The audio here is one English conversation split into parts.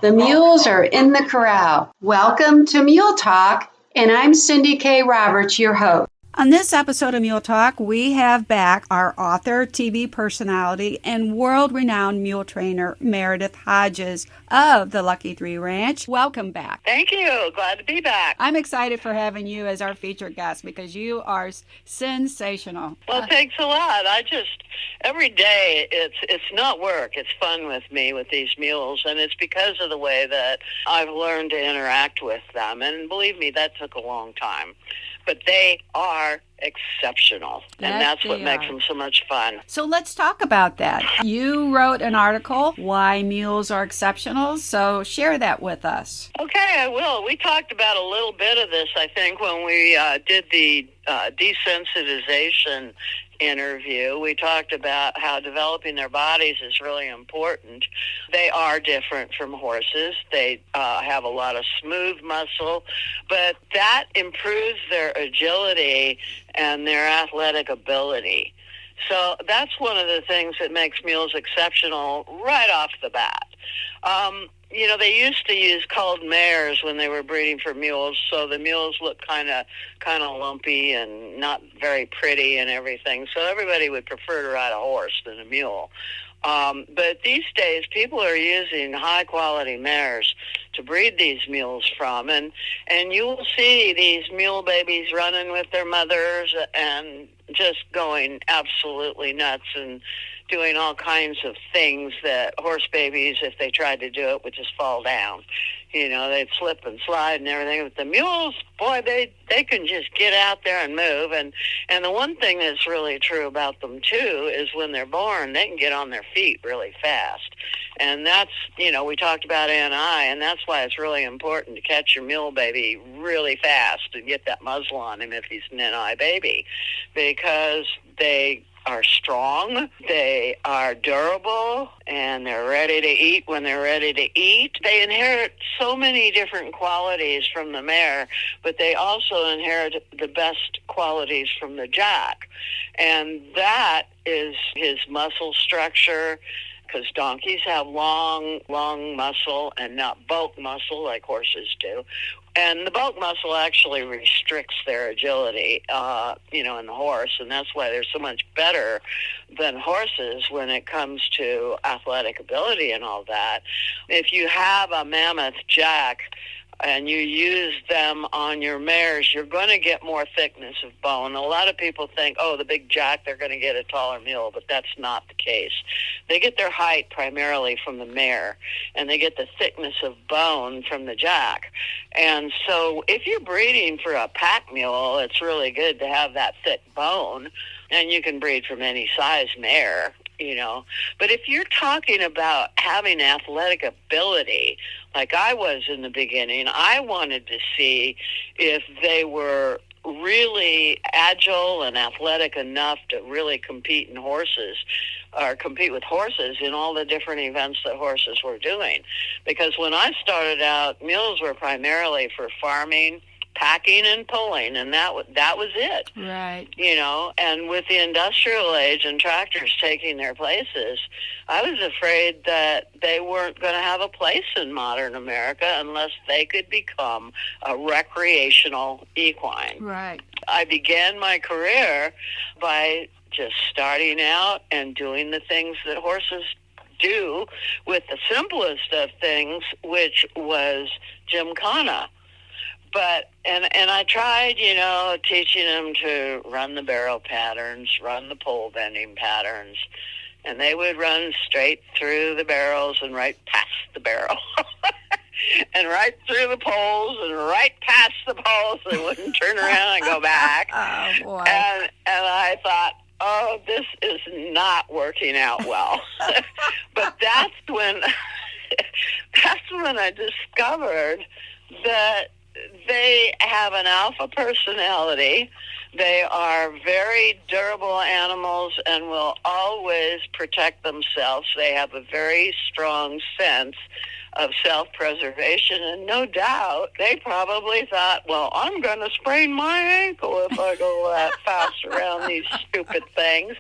The mules are in the corral. Welcome to Mule Talk, and I'm Cindy K. Roberts, your host. On this episode of Mule Talk, we have back our author, TV personality, and world-renowned mule trainer, Meredith Hodges of the Lucky 3 Ranch. Welcome back. Thank you. Glad to be back. I'm excited for having you as our featured guest because you are sensational. Well, thanks a lot. Every day, it's not work. It's fun with me with these mules, and it's because of the way that I've learned to interact with them. And believe me, that took a long time. But they are exceptional, and that's what makes them so much fun. So let's talk about that. You wrote an article, Why Mules Are Exceptional, so share that with us. Okay, I will. We talked about a little bit of this, I think, when we did the desensitization interview. We talked about how developing their bodies is really important. They are different from horses. They have a lot of smooth muscle, but that improves their agility and their athletic ability. So that's one of the things that makes mules exceptional right off the bat. They used to use culled mares when they were breeding for mules, so the mules look kind of lumpy and not very pretty and everything. So everybody would prefer to ride a horse than a mule. But these days, people are using high-quality mares to breed these mules from, and you will see these mule babies running with their mothers and just going absolutely nuts and doing all kinds of things that horse babies, if they tried to do it, would just fall down. They'd slip and slide and everything. But the mules, boy, they can just get out there and move. And the one thing that's really true about them, too, is when they're born, they can get on their feet really fast. And that's, we talked about NI, and that's why it's really important to catch your mule baby really fast and get that muzzle on him if he's an NI baby, because they are strong, they are durable, and they're ready to eat when they're ready to eat. They inherit so many different qualities from the mare, but they also inherit the best qualities from the jack. And that is his muscle structure, because donkeys have long muscle and not bulk muscle like horses do. And the bulk muscle actually restricts their agility, in the horse, and that's why they're so much better than horses when it comes to athletic ability and all that. If you have a mammoth jack and you use them on your mares, you're going to get more thickness of bone. A lot of people think, the big jack, they're going to get a taller mule, but that's not the case. They get their height primarily from the mare, and they get the thickness of bone from the jack. And so if you're breeding for a pack mule, it's really good to have that thick bone, and you can breed from any size mare. But if you're talking about having athletic ability, like I was in the beginning, I wanted to see if they were really agile and athletic enough to really compete with horses in all the different events that horses were doing. Because when I started out, mules were primarily for farming, packing and pulling, and that was it. Right. And with the industrial age and tractors taking their places, I was afraid that they weren't going to have a place in modern America unless they could become a recreational equine. Right. I began my career by just starting out and doing the things that horses do with the simplest of things, which was gymkhana. But, and I tried, teaching them to run the barrel patterns, run the pole bending patterns, and they would run straight through the barrels and right past the barrel, and right through the poles and right past the poles. They wouldn't turn around and go back. Oh, boy. And I thought, this is not working out well. But that's when I discovered that they have an alpha personality. They are very durable animals and will always protect themselves. They have a very strong sense of self-preservation, and no doubt they probably thought, well, I'm going to sprain my ankle if I go that fast around these stupid things.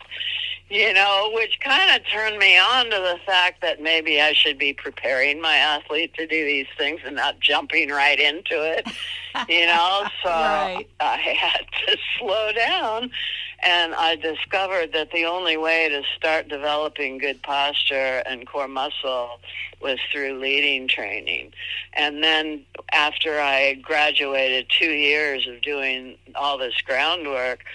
which kind of turned me on to the fact that maybe I should be preparing my athlete to do these things and not jumping right into it, So Right. I had to slow down, and I discovered that the only way to start developing good posture and core muscle was through leading training. And then after I graduated 2 years of doing all this groundwork,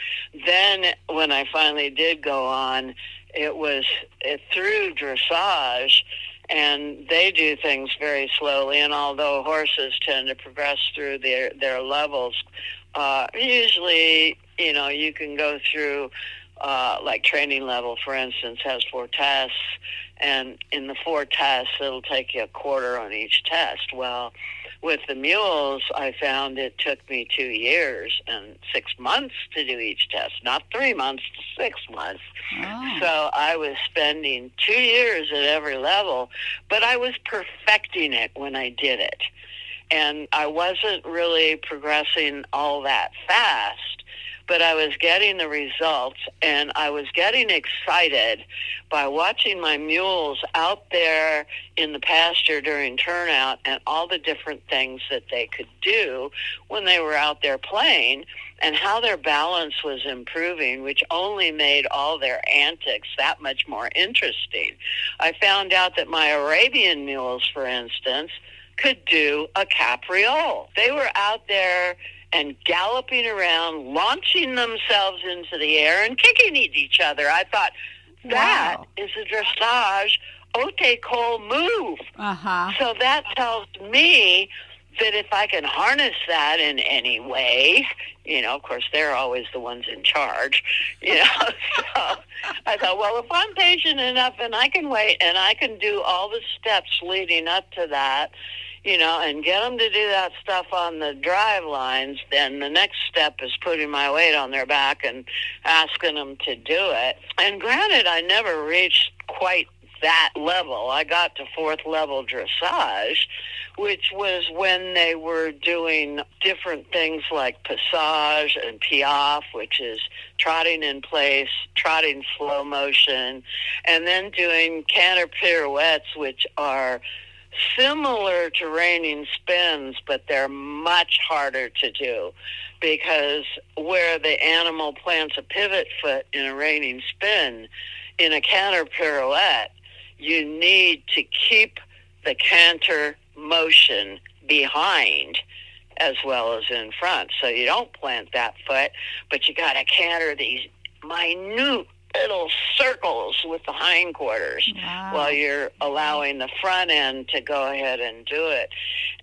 then when I finally did go on, it was through dressage, and they do things very slowly. And although horses tend to progress through their levels, usually, you can go through, like training level, for instance, has 4 tests. And in the 4 tests, it'll take you a quarter on each test. Well, with the mules, I found it took me 2 years and 6 months to do each test, not 3 months to 6 months. Oh. So I was spending 2 years at every level, but I was perfecting it when I did it. And I wasn't really progressing all that fast, but I was getting the results, and I was getting excited by watching my mules out there in the pasture during turnout and all the different things that they could do when they were out there playing, and how their balance was improving, which only made all their antics that much more interesting. I found out that my Arabian mules, for instance, could do a capriole. They were out there and galloping around, launching themselves into the air and kicking at each other. I thought, that is a dressage haute col move. Uh-huh. So that tells me that if I can harness that in any way, of course, they're always the ones in charge, so I thought, well, if I'm patient enough and I can wait and I can do all the steps leading up to that, and get them to do that stuff on the drive lines, then the next step is putting my weight on their back and asking them to do it. And granted, I never reached quite that level. I got to 4th level dressage, which was when they were doing different things like passage and piaffe, which is trotting in place, trotting slow motion, and then doing canter pirouettes, which are similar to reining spins, but they're much harder to do, because where the animal plants a pivot foot in a reining spin, in a canter pirouette, you need to keep the canter motion behind as well as in front. So you don't plant that foot, but you got to canter these minute little circles with the hindquarters while you're allowing the front end to go ahead and do it.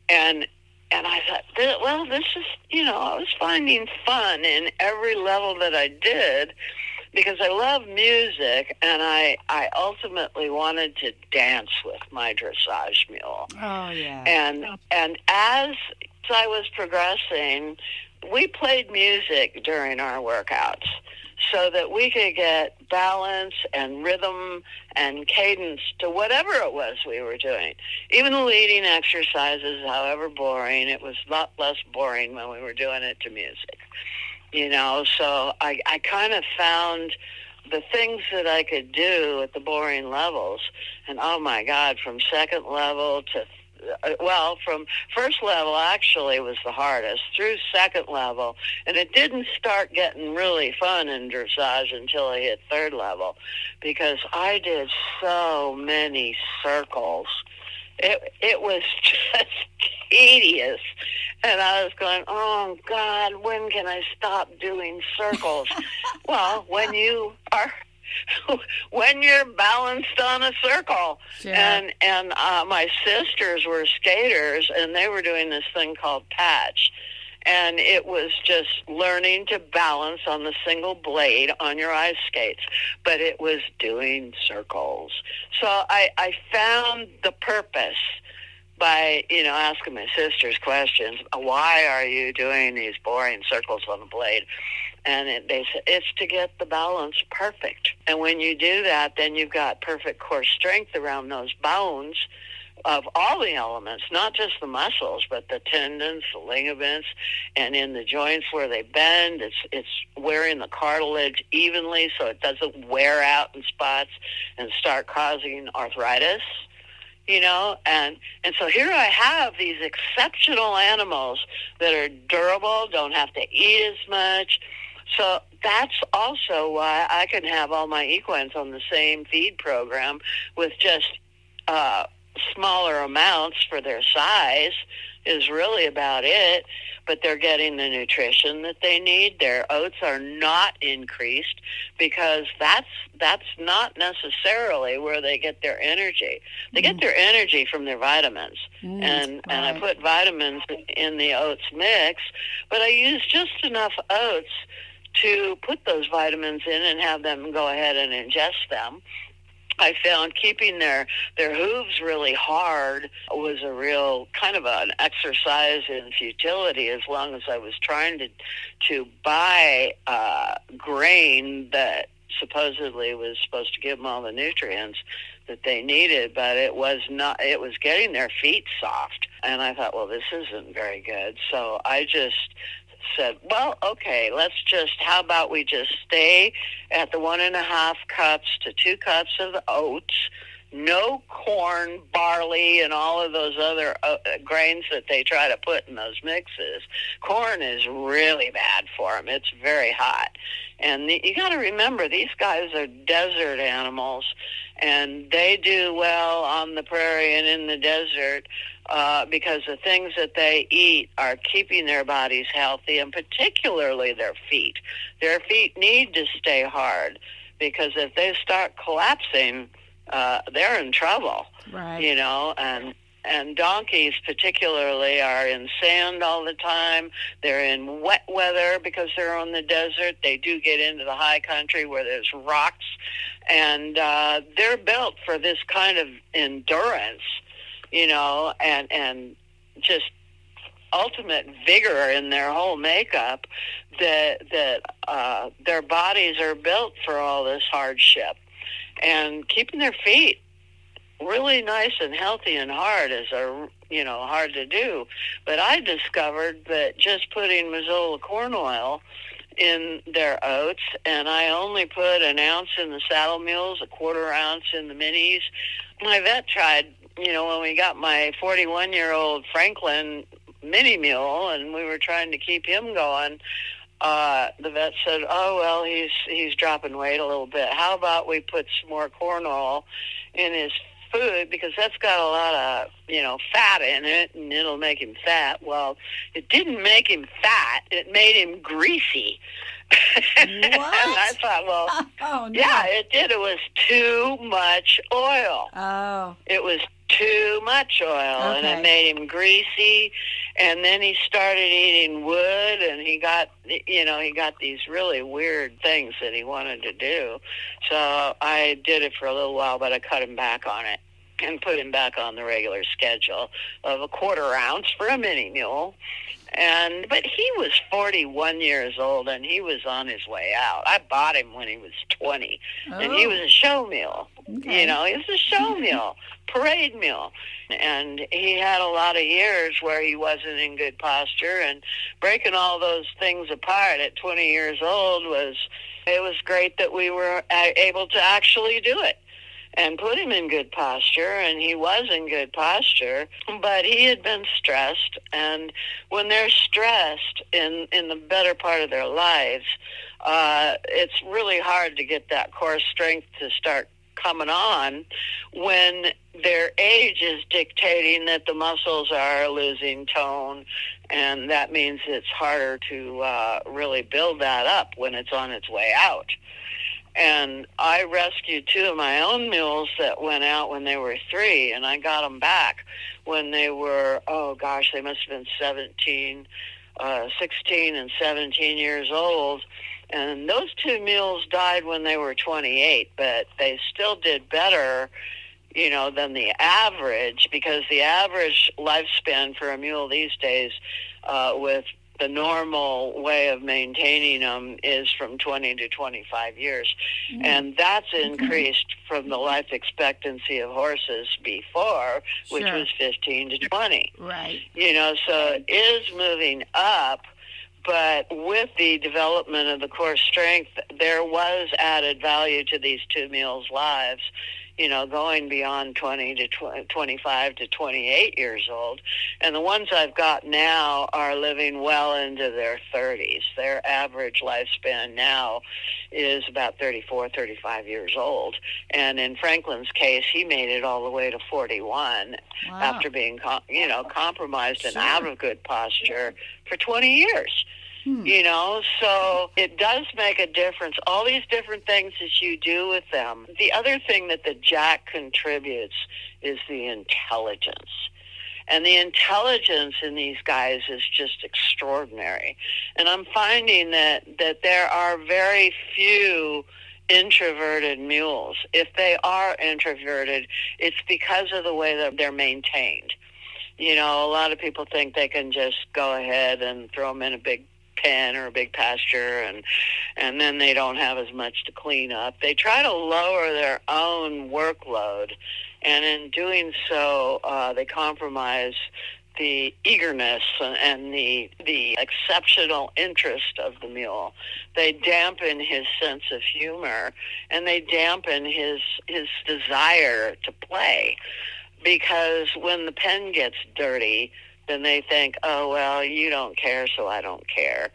And I thought, well, this is, I was finding fun in every level that I did, because I love music, and I ultimately wanted to dance with my dressage mule. Oh, yeah. And as I was progressing, we played music during our workouts so that we could get balance and rhythm and cadence to whatever it was we were doing. Even the leading exercises, however boring, it was a lot less boring when we were doing it to music. So I kind of found the things that I could do at the boring levels. And, oh, my God, from 2nd level to from 1st level actually was the hardest, through 2nd level, and it didn't start getting really fun in dressage until I hit 3rd level, because I did so many circles. It was just tedious, and I was going, oh, God, when can I stop doing circles? Well, when you're balanced on a circle. Sure. And my sisters were skaters, and they were doing this thing called patch. And it was just learning to balance on the single blade on your ice skates. But it was doing circles. So I found the purpose by, asking my sisters questions. Why are you doing these boring circles on the blade? And they say it's to get the balance perfect. And when you do that, then you've got perfect core strength around those bones of all the elements, not just the muscles, but the tendons, the ligaments, and in the joints where they bend, it's wearing the cartilage evenly so it doesn't wear out in spots and start causing arthritis. And so here I have these exceptional animals that are durable, don't have to eat as much. So that's also why I can have all my equines on the same feed program with just smaller amounts for their size is really about it, but they're getting the nutrition that they need. Their oats are not increased because that's not necessarily where they get their energy. They get their energy from their vitamins, and I put vitamins in the oats mix, but I use just enough oats to put those vitamins in and have them go ahead and ingest them. I found keeping their hooves really hard was a real kind of an exercise in futility, as long as I was trying to buy grain that supposedly was supposed to give them all the nutrients that they needed, but it was getting their feet soft. And I thought, well, this isn't very good. So I just said, well, okay, how about we just stay at the 1.5 cups to 2 cups of oats, no corn, barley, and all of those other grains that they try to put in those mixes. Corn is really bad for them. It's very hot. And you got to remember, these guys are desert animals, and they do well on the prairie and in the desert because the things that they eat are keeping their bodies healthy, and particularly their feet. Their feet need to stay hard, because if they start collapsing, they're in trouble. Right. And donkeys particularly are in sand all the time. They're in wet weather because they're on the desert. They do get into the high country where there's rocks, and they're built for this kind of endurance, and just ultimate vigor in their whole makeup, that their bodies are built for all this hardship. And keeping their feet really nice and healthy and hard is hard to do. But I discovered that just putting Mazola corn oil in their oats, and I only put 1 ounce in the saddle mules, 1/4 ounce in the minis. My vet tried, when we got my 41-year-old Franklin mini mule, and we were trying to keep him going, the vet said, oh, well, he's dropping weight a little bit. How about we put some more corn oil in his food, because that's got a lot of, fat in it, and it'll make him fat. Well, it didn't make him fat. It made him greasy. What? And I thought, well, no. Yeah, it did. It was too much oil. Oh. It was too much oil, and it made him greasy. And then he started eating wood, and he got these really weird things that he wanted to do. So I did it for a little while, but I cut him back on it and put him back on the regular schedule of 1/4 ounce for a mini mule. But he was 41 years old, and he was on his way out. I bought him when he was 20, and he was a show mule. Okay. He was a show mule, parade mule. And he had a lot of years where he wasn't in good posture, and breaking all those things apart at 20 years old was great that we were able to actually do it and put him in good posture, and he was in good posture, but he had been stressed. And when they're stressed in the better part of their lives, it's really hard to get that core strength to start coming on when their age is dictating that the muscles are losing tone, and that means it's harder to really build that up when it's on its way out. And I rescued 2 of my own mules that went out when they were 3, and I got them back when they were, they must have been 16 and 17 years old. And those 2 mules died when they were 28, but they still did better, than the average, because the average lifespan for a mule these days with the normal way of maintaining them is from 20 to 25 years. And that's increased from the life expectancy of horses before, which was 15 to 20. Right. So it is moving up. But with the development of the core strength, there was added value to these two mules' lives, going beyond 20 to 25 to 28 years old. And the ones I've got now are living well into their 30s. Their average lifespan now is about 34, 35 years old. And in Franklin's case, he made it all the way to 41 after being, compromised and out of good posture for 20 years. So it does make a difference. All these different things that you do with them. The other thing that the jack contributes is the intelligence. And the intelligence in these guys is just extraordinary. And I'm finding that there are very few introverted mules. If they are introverted, it's because of the way that they're maintained. A lot of people think they can just go ahead and throw them in a big pen or a big pasture, and then they don't have as much to clean up. They try to lower their own workload, and in doing so, they compromise the eagerness and the exceptional interest of the mule. They dampen his sense of humor, and they dampen his desire to play, because when the pen gets dirty, then they think, oh, well, you don't care, so I don't care.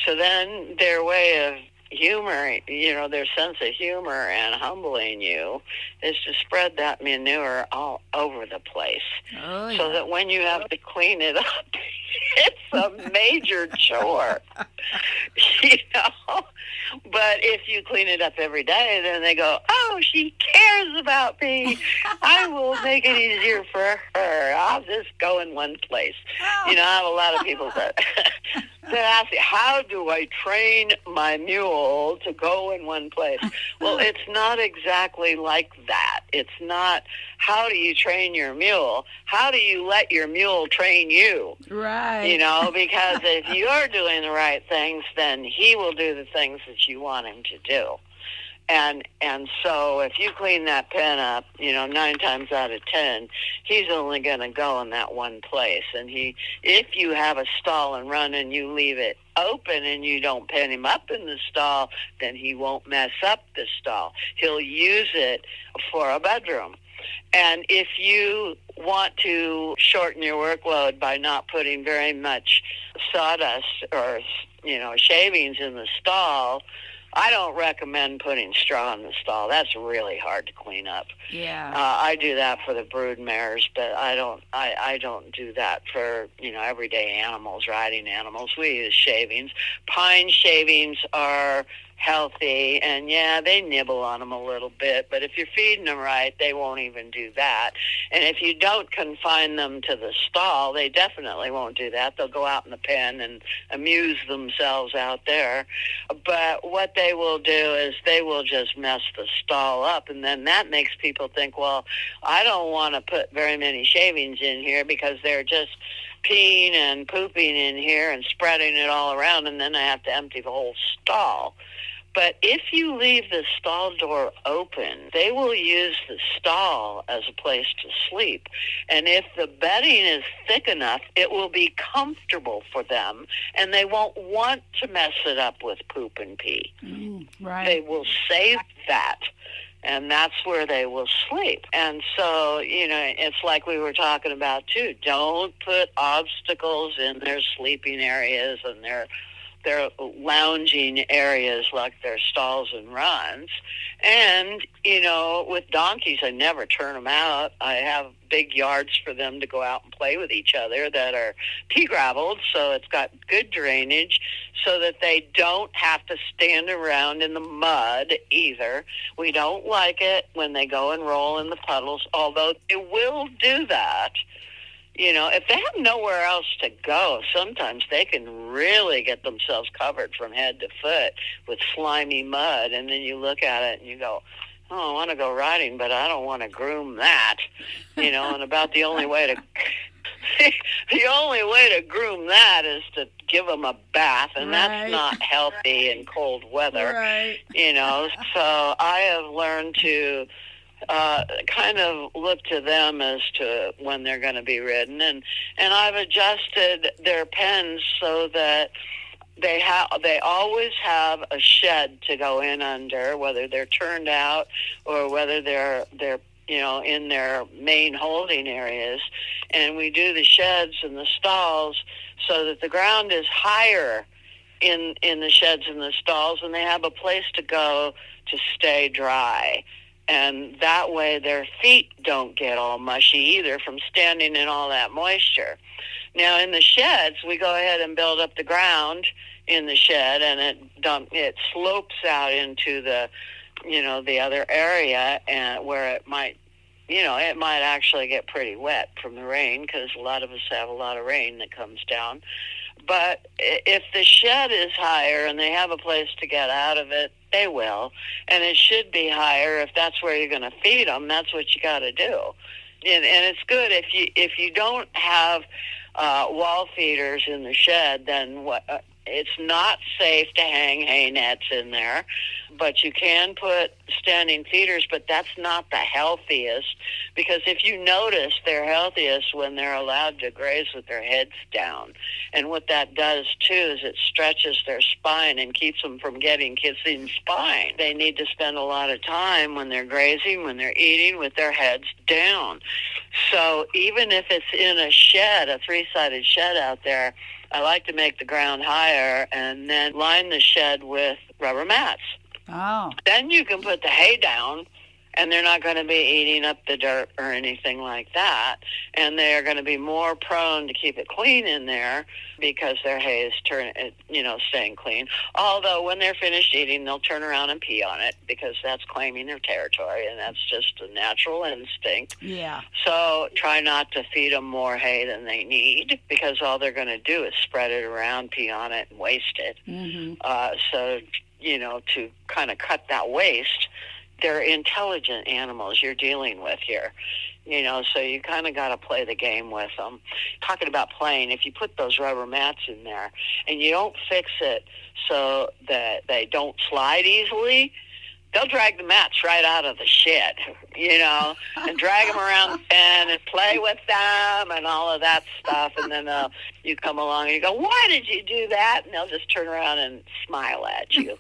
So then their way of humor, their sense of humor and humbling you is to spread that manure all over the place. Oh, yeah. So that when you have to clean it up, it's a major chore. But if you clean it up every day, then they go, oh, she cares about me. I will make it easier for her. I'll just go in one place. I have a lot of people that ask me, how do I train my mule to go in one place? Well, it's not exactly like that. It's not, how do you train your mule? How do you let your mule train you? Right. Because if you're doing the right things, then he will do the things that you want him to do. And so if you clean that pen up, 9 times out of 10, he's only going to go in that one place. And if you have a stall and run and you leave it open and you don't pen him up in the stall, then he won't mess up the stall. He'll use it for a bedroom. And if you want to shorten your workload by not putting very much sawdust or, shavings in the stall, I don't recommend putting straw in the stall. That's really hard to clean up. Yeah. I do that for the brood mares, but I don't do that for, everyday animals, riding animals. We use shavings. Pine shavings are healthy, and they nibble on them a little bit, but if you're feeding them right, they won't even do that. And if you don't confine them to the stall, they definitely won't do that. They'll go out in the pen and amuse themselves out there. But what they will do is they will just mess the stall up, and then that makes people think, well, I don't want to put very many shavings in here because they're just peeing and pooping in here and spreading it all around, and then I have to empty the whole stall. But if you leave the stall door open, they will use the stall as a place to sleep. And if the bedding is thick enough, it will be comfortable for them, and they won't want to mess it up with poop and pee. Right. They will save that, and that's where they will sleep. And so, it's like we were talking about, too. Don't put obstacles in their sleeping areas and their lounging areas like their stalls and runs. And, with donkeys, I never turn them out. I have big yards for them to go out and play with each other that are pea-gravelled, so it's got good drainage so that they don't have to stand around in the mud either. We don't like it when they go and roll in the puddles, although they will do that. If they have nowhere else to go, sometimes they can really get themselves covered from head to foot with slimy mud, and then you look at it and you go, oh, I want to go riding, but I don't want to groom that, and about the only way to groom that is to give them a bath, and Right. that's not healthy in cold weather. Right. So I have learned to kind of look to them as to when they're going to be ridden, and I've adjusted their pens so that they always have a shed to go in under, whether they're turned out or whether they're in their main holding areas. And we do the sheds and the stalls so that the ground is higher in the sheds and the stalls, and they have a place to go to stay dry. And that way their feet don't get all mushy either from standing in all that moisture. Now, in the sheds, we go ahead and build up the ground in the shed, and it slopes out into the other area, and where it might actually get pretty wet from the rain, because a lot of us have a lot of rain that comes down. But if the shed is higher and they have a place to get out of it, they will. And it should be higher if that's where you're going to feed them. That's what you got to do. And it's good if you don't have wall feeders in the shed, then it's not safe to hang hay nets in there, but you can put standing feeders, but that's not the healthiest, because if you notice, they're healthiest when they're allowed to graze with their heads down. And what that does, too, is it stretches their spine and keeps them from getting kissing spine. They need to spend a lot of time when they're grazing, when they're eating, with their heads down. So even if it's in a shed, a three-sided shed out there, I like to make the ground higher and then line the shed with rubber mats. Oh. Then you can put the hay down, and they're not going to be eating up the dirt or anything like that. And they're going to be more prone to keep it clean in there because their hay is staying clean. Although when they're finished eating, they'll turn around and pee on it, because that's claiming their territory, and that's just a natural instinct. Yeah. So try not to feed them more hay than they need, because all they're going to do is spread it around, pee on it, and waste it. Mm-hmm. To kind of cut that waste, they're intelligent animals you're dealing with here. So you kind of got to play the game with them. Talking about playing, if you put those rubber mats in there and you don't fix it so that they don't slide easily, they'll drag the mats right out of the shed, and drag them around the pen and play with them and all of that stuff. And then you come along and you go, "Why did you do that?" And they'll just turn around and smile at you.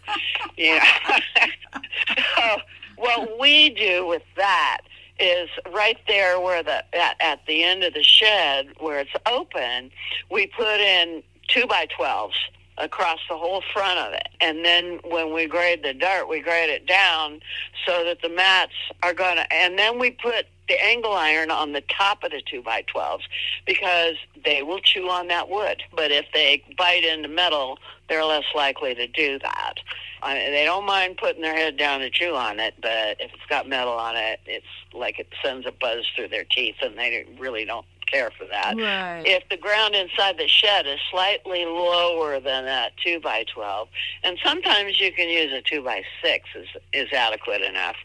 So what we do with that is right there where at the end of the shed where it's open, we put in 2x12s across the whole front of it. And then when we grade the dirt, we grade it down so that the mats are going to, and then we put the angle iron on the top of the 2x12s, because they will chew on that wood. But if they bite into metal, they're less likely to do that. They don't mind putting their head down to chew on it, but if it's got metal on it, it's like it sends a buzz through their teeth, and they really don't care for that. Right. If the ground inside the shed is slightly lower than that 2x12, and sometimes you can use a 2x6 is adequate enough.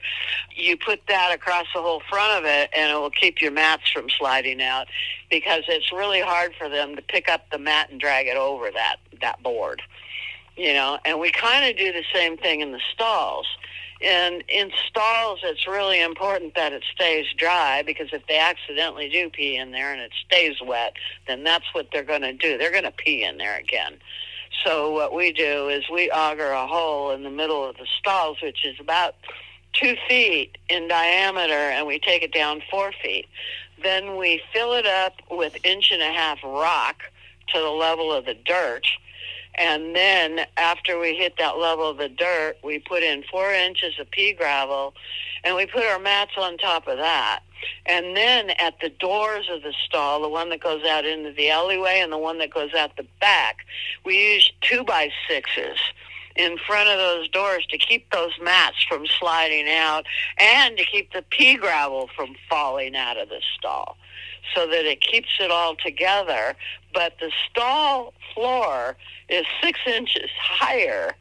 You put that across the whole front of it, and it will keep your mats from sliding out, because it's really hard for them to pick up the mat and drag it over that board. And we kind of do the same thing in the stalls. And in stalls, it's really important that it stays dry, because if they accidentally do pee in there and it stays wet, then that's what they're going to do. They're going to pee in there again. So what we do is we auger a hole in the middle of the stalls, which is about 2 feet in diameter, and we take it down 4 feet. Then we fill it up with 1.5 inch rock to the level of the dirt. And then after we hit that level of the dirt, we put in 4 inches of pea gravel, and we put our mats on top of that. And then at the doors of the stall, the one that goes out into the alleyway and the one that goes out the back, we use 2x6s in front of those doors to keep those mats from sliding out and to keep the pea gravel from falling out of the stall, so that it keeps it all together. But the stall floor is 6 inches higher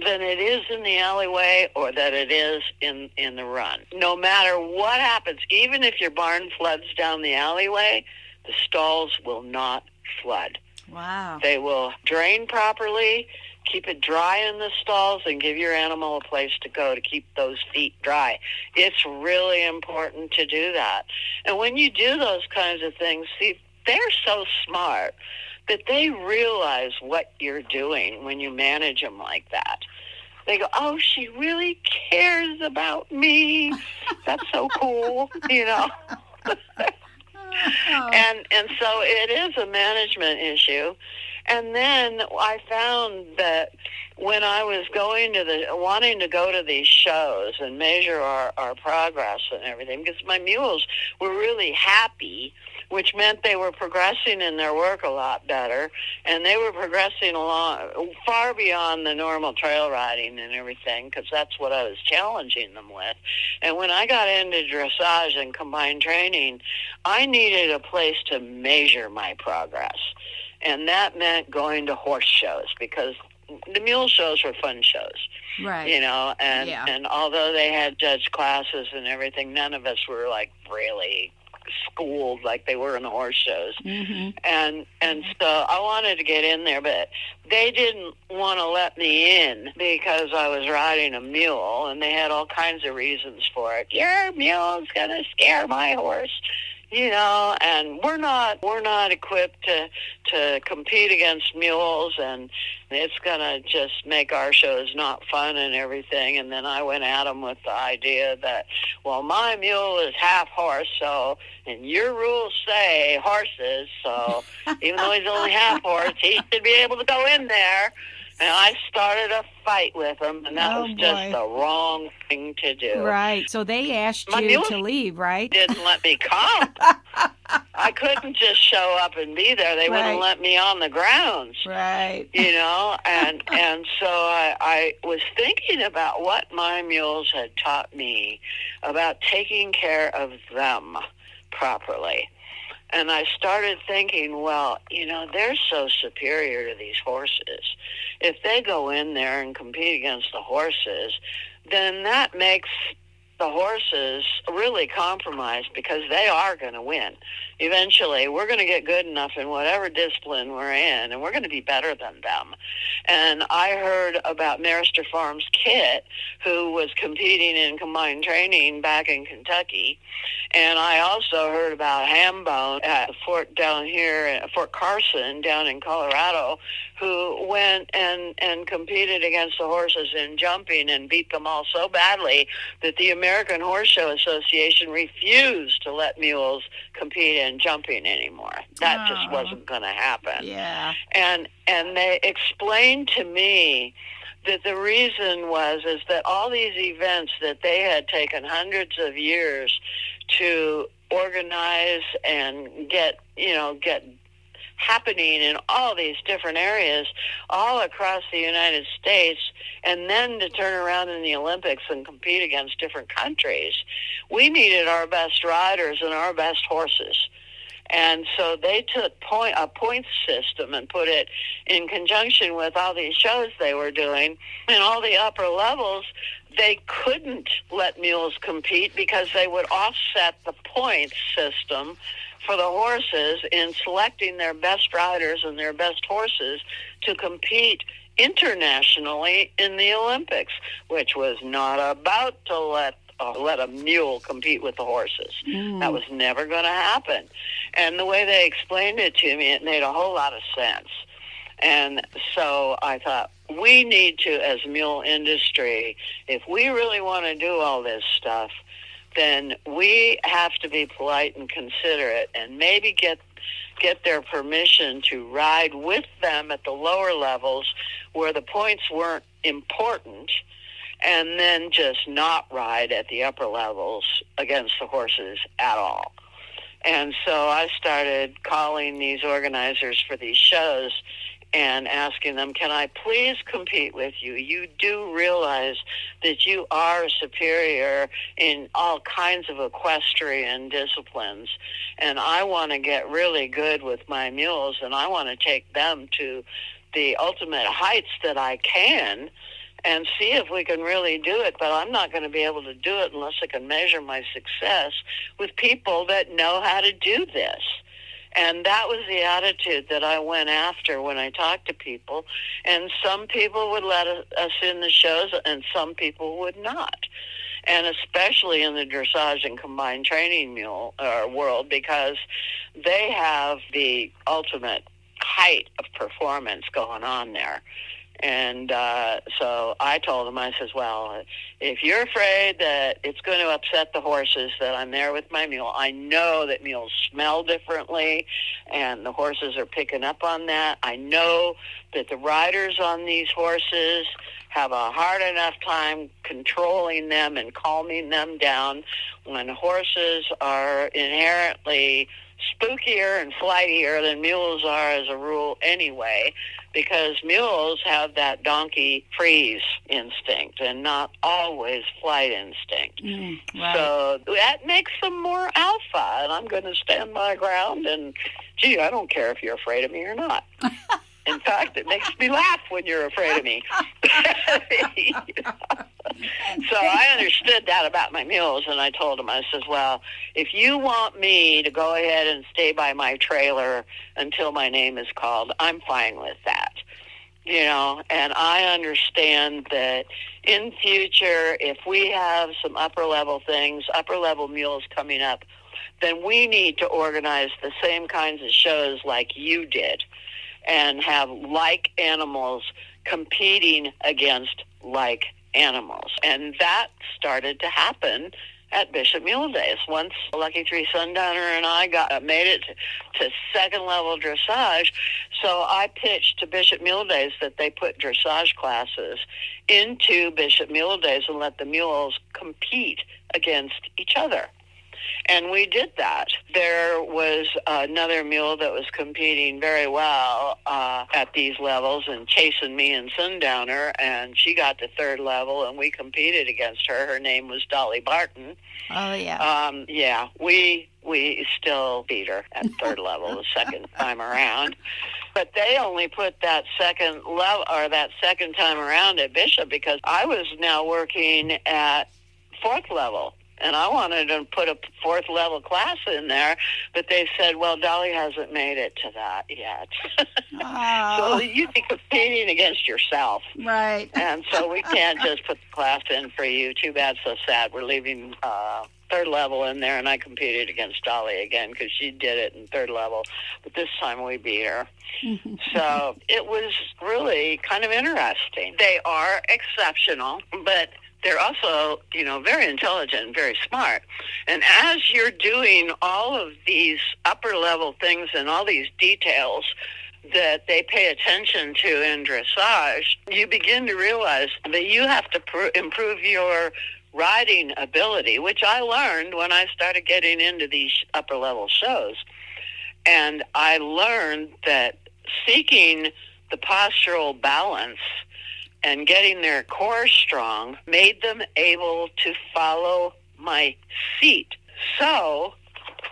than it is in the alleyway or that it is in the run. No matter what happens, even if your barn floods down the alleyway, the stalls will not flood. Wow. They will drain properly, keep it dry in the stalls, and give your animal a place to go to keep those feet dry. It's really important to do that. And when you do those kinds of things, see, they're so smart that they realize what you're doing when you manage them like that. They go, oh, she really cares about me. That's so cool, you know. And so it is a management issue. And then I found that when I was wanting to go to these shows and measure our progress and everything, because my mules were really happy, which meant they were progressing in their work a lot better, and they were progressing along far beyond the normal trail riding and everything, because that's what I was challenging them with. And when I got into dressage and combined training, I needed a place to measure my progress. And that meant going to horse shows, because the mule shows were fun shows, right? You know, and although they had judge classes and everything, none of us were like really schooled like they were in the horse shows. Mm-hmm. And so I wanted to get in there, but they didn't want to let me in because I was riding a mule, and they had all kinds of reasons for it. Your mule's gonna scare my horse, you know, and we're not equipped to compete against mules, and it's gonna just make our shows not fun and everything. And then I went at them with the idea that, well, my mule is half horse, so, and your rules say horses, so even though he's only half horse, he should be able to go in there. And I started a fight with them, and that was just the wrong thing to do. Right. So they asked you to leave, right? Didn't let me come. I couldn't just show up and be there. They wouldn't let me on the grounds. Right. You know, and so I was thinking about what my mules had taught me about taking care of them properly. And I started thinking, well, you know, they're so superior to these horses. If they go in there and compete against the horses, then that makes the horses really compromised, because they are going to win. Eventually, we're going to get good enough in whatever discipline we're in, and we're going to be better than them. And I heard about Marister Farms Kit, who was competing in combined training back in Kentucky. And I also heard about Hambone at Fort down here, at Fort Carson down in Colorado, who went and competed against the horses in jumping and beat them all so badly that the American Horse Show Association refused to let mules compete in jumping anymore. That just wasn't going to happen. Yeah. And they explained to me that the reason is that all these events that they had taken hundreds of years to organize and get happening in all these different areas all across the United States, and then to turn around in the Olympics and compete against different countries, we needed our best riders and our best horses. And so they took a points system and put it in conjunction with all these shows they were doing. And all the upper levels, they couldn't let mules compete because they would offset the points system for the horses in selecting their best riders and their best horses to compete internationally in the Olympics, which was not about to let a mule compete with the horses. That was never going to happen. And the way they explained it to me, it made a whole lot of sense. And so I thought, we need to, as a mule industry, if we really want to do all this stuff, then we have to be polite and considerate and maybe get their permission to ride with them at the lower levels where the points weren't important, and then just not ride at the upper levels against the horses at all. And so I started calling these organizers for these shows and asking them, can I please compete with you? You do realize that you are superior in all kinds of equestrian disciplines, and I want to get really good with my mules, and I want to take them to the ultimate heights that I can and see if we can really do it. But I'm not going to be able to do it unless I can measure my success with people that know how to do this. And that was the attitude that I went after when I talked to people. And some people would let us in the shows, and some people would not. And especially in the dressage and combined training mule world, because they have the ultimate height of performance going on there. And so I told him, I says, well, if you're afraid that it's going to upset the horses, that I'm there with my mule. I know that mules smell differently, and the horses are picking up on that. I know that the riders on these horses have a hard enough time controlling them and calming them down when horses are inherently spookier and flightier than mules are as a rule anyway, because mules have that donkey freeze instinct and not always flight instinct. Right. So that makes them more alpha, and I'm going to stand my ground, and gee, I don't care if you're afraid of me or not. In fact, it makes me laugh when you're afraid of me. So I understood that about my mules, and I told him, I says, well, if you want me to go ahead and stay by my trailer until my name is called, I'm fine with that. You know, and I understand that in future, if we have some upper-level things, upper-level mules coming up, then we need to organize the same kinds of shows like you did, and have like animals competing against like animals. And that started to happen at Bishop Mule Days. Once Lucky 3 Sundowner and I made it to second level dressage, so I pitched to Bishop Mule Days that they put dressage classes into Bishop Mule Days and let the mules compete against each other. And we did that. There was another mule that was competing very well at these levels and chasing me and Sundowner, and she got to third level, and we competed against her. Her name was Dolly Barton. Oh, yeah. Yeah, we still beat her at third level the second time around. But they only put that second level, or that second time around at Bishop, because I was now working at fourth level. And I wanted to put a fourth level class in there, but they said, well, Dolly hasn't made it to that yet. Oh. So you'd be competing against yourself. Right. And so we can't just put the class in for you. Too bad, so sad. We're leaving third level in there, and I competed against Dolly again because she did it in third level. But this time we beat her. So it was really kind of interesting. They are exceptional, but they're also, you know, very intelligent and very smart. And as you're doing all of these upper-level things and all these details that they pay attention to in dressage, you begin to realize that you have to improve your riding ability, which I learned when I started getting into these upper-level shows. And I learned that seeking the postural balance and getting their core strong made them able to follow my seat. So,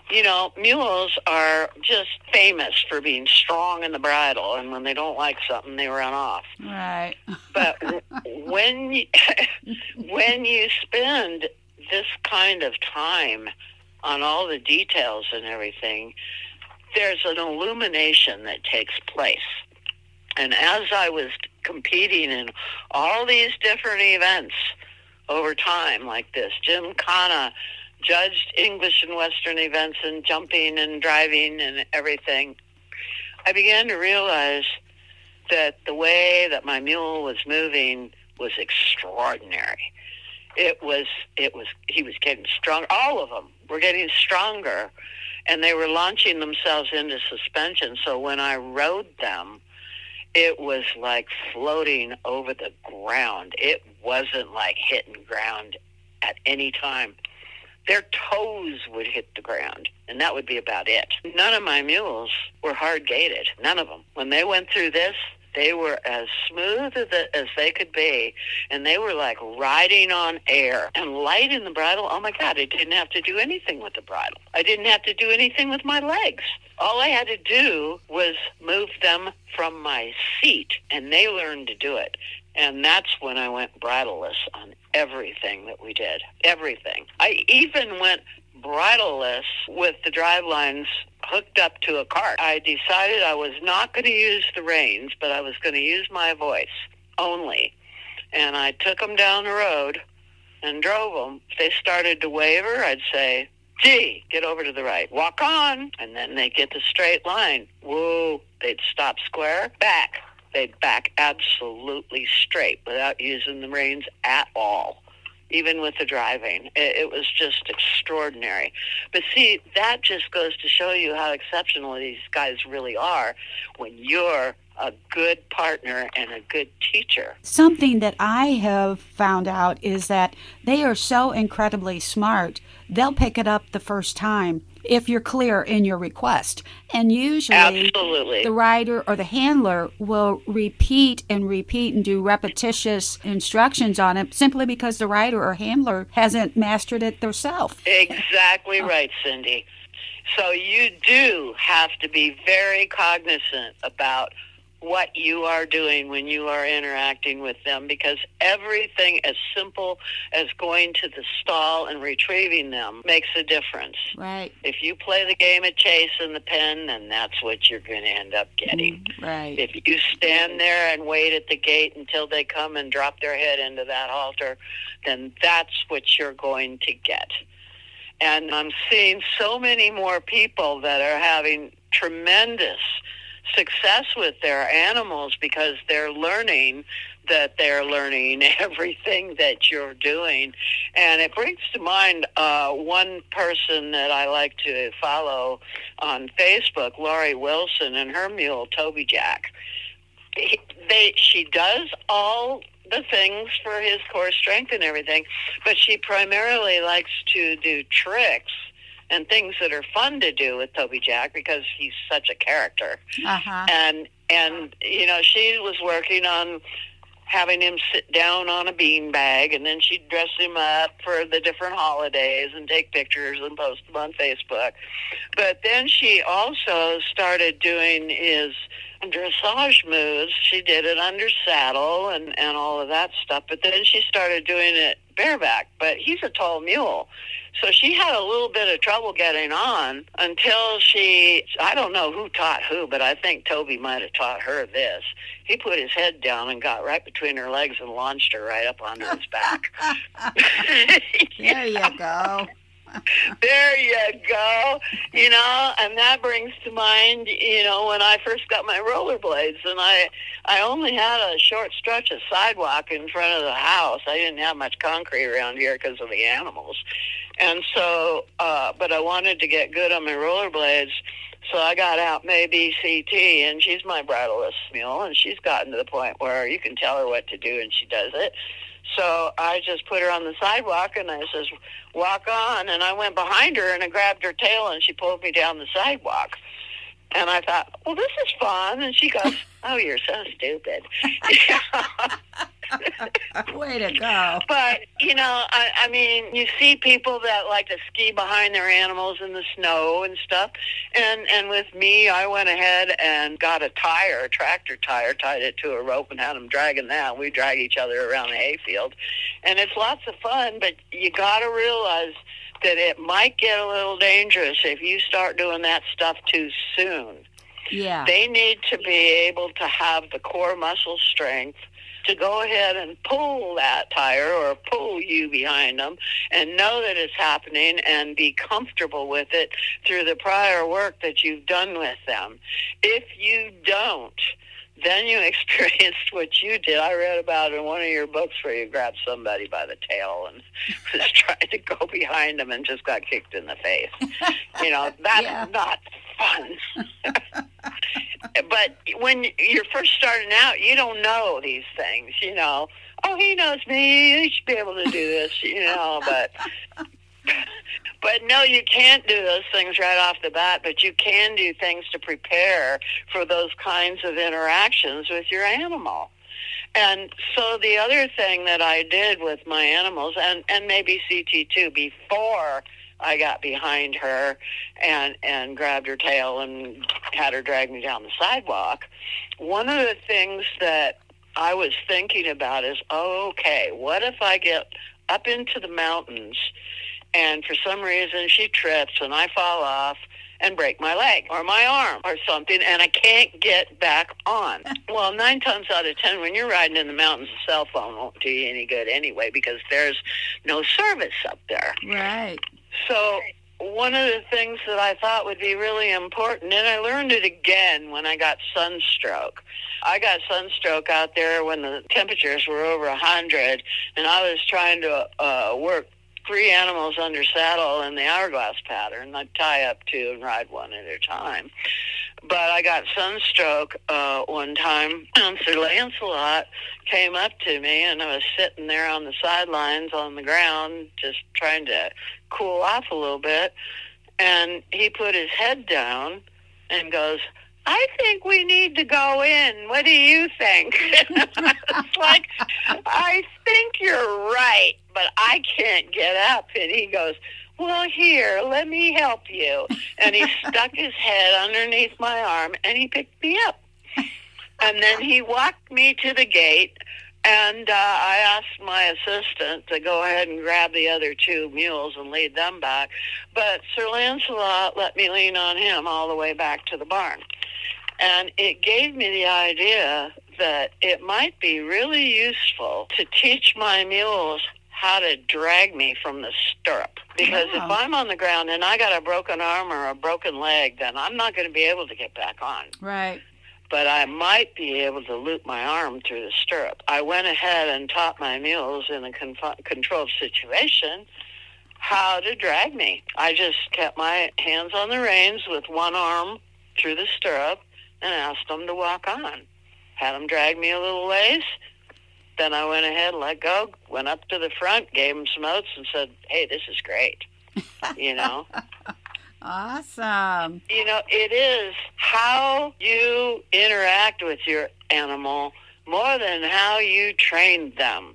you know, mules are just famous for being strong in the bridle, and when they don't like something, they run off. Right. But when you spend this kind of time on all the details and everything, there's an illumination that takes place. And as I was competing in all these different events over time like this, Jim Kana judged English and Western events and jumping and driving and everything, I began to realize that the way that my mule was moving was extraordinary. He was getting strong. All of them were getting stronger, and they were launching themselves into suspension. So when I rode them, it was like floating over the ground. It wasn't like hitting ground at any time. Their toes would hit the ground, and that would be about it. None of my mules were hard-gated, none of them. When they went through this, they were as smooth as they could be, and they were like riding on air. And light in the bridle, oh my God, I didn't have to do anything with the bridle. I didn't have to do anything with my legs. All I had to do was move them from my seat, and they learned to do it. And that's when I went bridleless on everything that we did. Everything. I even went bridleless with the drivelines hooked up to a cart. I decided I was not going to use the reins, but I was going to use my voice only. And I took them down the road and drove them. If they started to waver, I'd say, gee, get over to the right. Walk on. And then they'd get the straight line. Whoa. They'd stop square. Back. They'd back absolutely straight without using the reins at all, even with the driving. It was just extraordinary. But see, that just goes to show you how exceptional these guys really are when you're a good partner and a good teacher. Something that I have found out is that they are so incredibly smart, they'll pick it up the first time if you're clear in your request. And usually Absolutely. the rider or the handler will repeat and do repetitious instructions on it simply because the rider or handler hasn't mastered it themselves. Exactly right, Cindy. So you do have to be very cognizant about what you are doing when you are interacting with them, because everything as simple as going to the stall and retrieving them makes a difference. Right. If you play the game of chase in the pen, then that's what you're going to end up getting. Right. If you stand there and wait at the gate until they come and drop their head into that halter, then that's what you're going to get. And I'm seeing so many more people that are having tremendous success with their animals because they're learning that they're learning everything that you're doing. And it brings to mind one person that I like to follow on Facebook, Lori Wilson, and her mule, Toby Jack. She does all the things for his core strength and everything, but she primarily likes to do tricks and things that are fun to do with Toby Jack because he's such a character. Uh-huh. And you know, she was working on having him sit down on a beanbag, and then she'd dress him up for the different holidays and take pictures and post them on Facebook. But then she also started doing his dressage moves. She did it under saddle and all of that stuff. But then she started doing it bareback. But he's a tall mule. So she had a little bit of trouble getting on until I don't know who taught who, but I think Toby might have taught her this. He put his head down and got right between her legs and launched her right up onto his back. There you go. There you go. You know, and that brings to mind, you know, when I first got my rollerblades, and I only had a short stretch of sidewalk in front of the house. I didn't have much concrete around here because of the animals. And so, but I wanted to get good on my rollerblades, so I got out maybe CT, and she's my bridleless mule, and she's gotten to the point where you can tell her what to do, and she does it. So I just put her on the sidewalk, and I says, walk on. And I went behind her, and I grabbed her tail, and she pulled me down the sidewalk. And I thought, well, this is fun. And she goes, oh, you're so stupid. Way to go. But, you know, I mean, you see people that like to ski behind their animals in the snow and stuff. And with me, I went ahead and got a tractor tire, tied it to a rope and had them dragging that. We drag each other around the hayfield. And it's lots of fun, but you got to realize that it might get a little dangerous if you start doing that stuff too soon. Yeah. They need to be able to have the core muscle strength to go ahead and pull that tire or pull you behind them and know that it's happening and be comfortable with it through the prior work that you've done with them. If you don't, then you experienced what you did. I read about in one of your books where you grabbed somebody by the tail and was trying to go behind them and just got kicked in the face. You know, that's not fun. But when you're first starting out, you don't know these things, you know. Oh, he knows me. He should be able to do this, you know, but no, you can't do those things right off the bat, but you can do things to prepare for those kinds of interactions with your animal. And so the other thing that I did with my animals, and maybe CT too, before I got behind her and grabbed her tail and had her drag me down the sidewalk, one of the things that I was thinking about is, okay, what if I get up into the mountains and for some reason she trips and I fall off and break my leg or my arm or something, and I can't get back on. Well, 9 times out of 10, when you're riding in the mountains, a cell phone won't do you any good anyway because there's no service up there. Right. So one of the things that I thought would be really important, and I learned it again when I got sunstroke. I got sunstroke out there when the temperatures were over 100, and I was trying to work 3 animals under saddle in the hourglass pattern. I'd tie up 2 and ride one at a time. But I got sunstroke one time, and Sir Lancelot came up to me, and I was sitting there on the sidelines on the ground just trying to cool off a little bit, and he put his head down and goes, I think we need to go in. What do you think? It's like, I think you're right, but I can't get up. And he goes, well, here, let me help you. And he stuck his head underneath my arm, and he picked me up. And then he walked me to the gate, and I asked my assistant to go ahead and grab the other 2 mules and lead them back. But Sir Lancelot let me lean on him all the way back to the barn. And it gave me the idea that it might be really useful to teach my mules how to drag me from the stirrup. Because if I'm on the ground and I got a broken arm or a broken leg, then I'm not going to be able to get back on. Right. But I might be able to loop my arm through the stirrup. I went ahead and taught my mules in a controlled situation how to drag me. I just kept my hands on the reins with one arm through the stirrup and asked them to walk on. Had them drag me a little ways. Then I went ahead, let go, went up to the front, gave them some oats, and said, hey, this is great, you know. Awesome. You know, it is how you interact with your animal more than how you train them.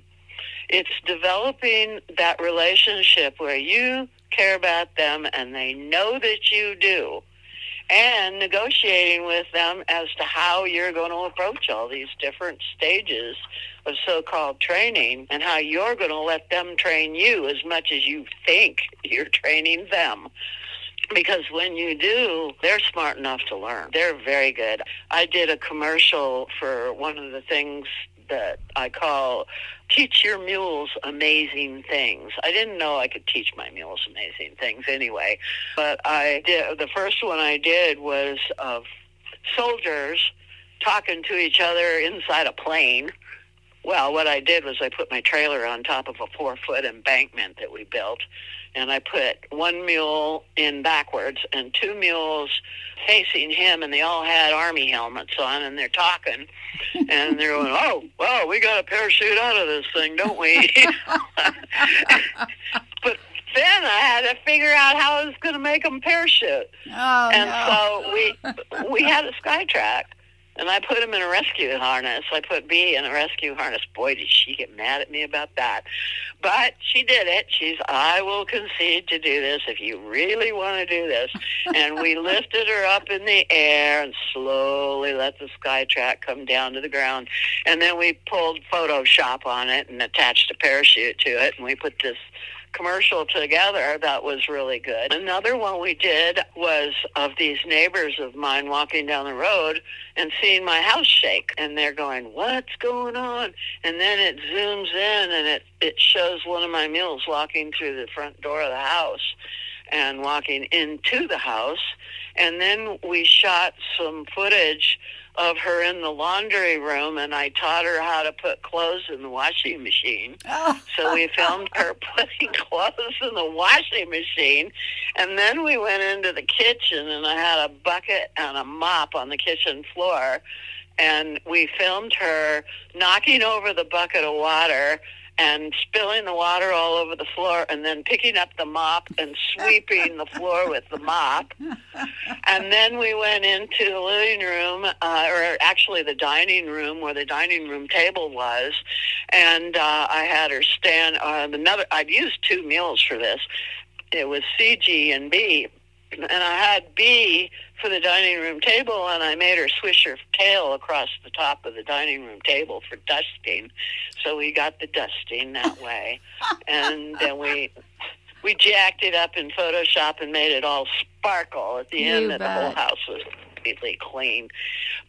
It's developing that relationship where you care about them and they know that you do, and negotiating with them as to how you're going to approach all these different stages of so-called training and how you're going to let them train you as much as you think you're training them. Because when you do, they're smart enough to learn. They're very good. I did a commercial for one of the things that I call Teach Your Mules Amazing Things. I didn't know I could teach my mules amazing things anyway, but I did. The first one I did was of soldiers talking to each other inside a plane. Well, what I did was I put my trailer on top of a 4-foot embankment that we built, and I put one mule in backwards and 2 mules facing him, and they all had Army helmets on, and they're talking, and they're going, oh, well, we got to parachute out of this thing, don't we? But then I had to figure out how I was going to make them parachute. Oh, and no. So we had a Skytrack. And I put him in a rescue harness. I put Bee in a rescue harness. Boy, did she get mad at me about that. But she did it. I will concede to do this if you really want to do this. And we lifted her up in the air and slowly let the Skytrack come down to the ground. And then we pulled Photoshop on it and attached a parachute to it. And we put this commercial together that was really good. Another one we did was of these neighbors of mine walking down the road and seeing my house shake, and they're going, what's going on? And then it zooms in and it shows one of my mules walking through the front door of the house and walking into the house. And then we shot some footage of her in the laundry room, and I taught her how to put clothes in the washing machine. Oh. So we filmed her putting clothes in the washing machine, and then we went into the kitchen, and I had a bucket and a mop on the kitchen floor, and we filmed her knocking over the bucket of water and spilling the water all over the floor, and then picking up the mop and sweeping the floor with the mop. And then we went into the living room, or actually the dining room, where the dining room table was, and I had her stand on another. I'd used 2 mules for this. It was CG and B, and I had B for the dining room table, and I made her swish her tail across the top of the dining room table for dusting. So we got the dusting that way. And then We jacked it up in Photoshop and made it all sparkle at the end, and the whole house was completely clean.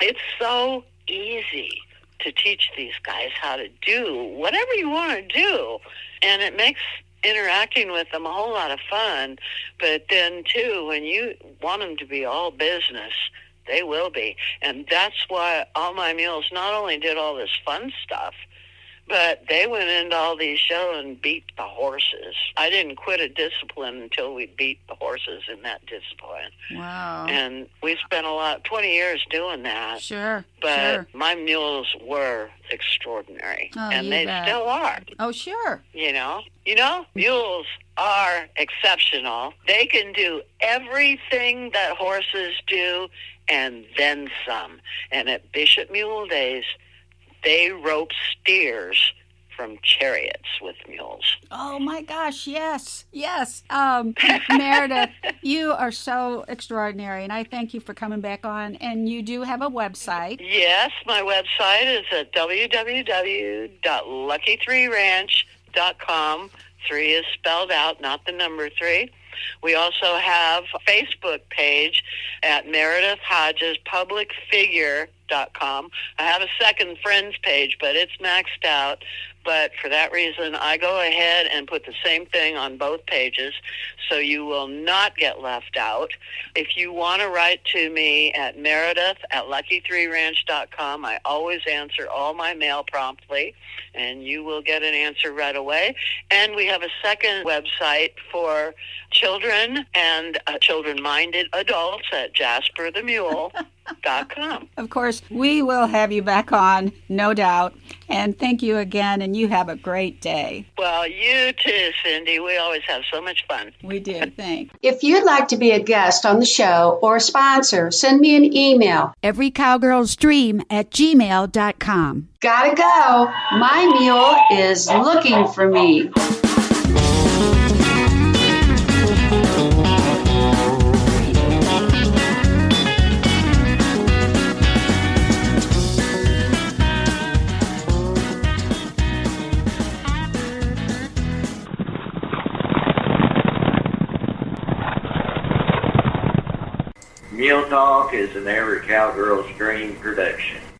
It's so easy to teach these guys how to do whatever you want to do, and it makes interacting with them a whole lot of fun. But then, too, when you want them to be all business, they will be. And that's why all my mules not only did all this fun stuff, but they went into all these shows and beat the horses. I didn't quit a discipline until we beat the horses in that discipline. Wow. And we spent 20 years doing that. Sure. But my mules were extraordinary. Oh, and they bet. still are. Oh, sure. You know, mules are exceptional. They can do everything that horses do and then some. And at Bishop Mule Days, they rope steers from chariots with mules. Oh, my gosh, yes. Meredith, you are so extraordinary, and I thank you for coming back on. And you do have a website. Yes, my website is at www.lucky3ranch.com. 3 is spelled out, not the number 3. We also have a Facebook page at Meredith Hodges publicfigure.com. I have a second friends page, but it's maxed out. But for that reason, I go ahead and put the same thing on both pages, so you will not get left out. If you want to write to me at Meredith at lucky3ranch.com, I always answer all my mail promptly, and you will get an answer right away. And we have a second website for children and children-minded adults at jasperthemule.com. Of course, we will have you back on, no doubt. And thank you again, and you have a great day. Well, you too, Cindy. We always have so much fun. We do, thanks. If you'd like to be a guest on the show or a sponsor, send me an email. everycowgirlsdream@gmail.com. Gotta go. My mule is looking for me. Mule Talk is an Every Cowgirl's Dream production.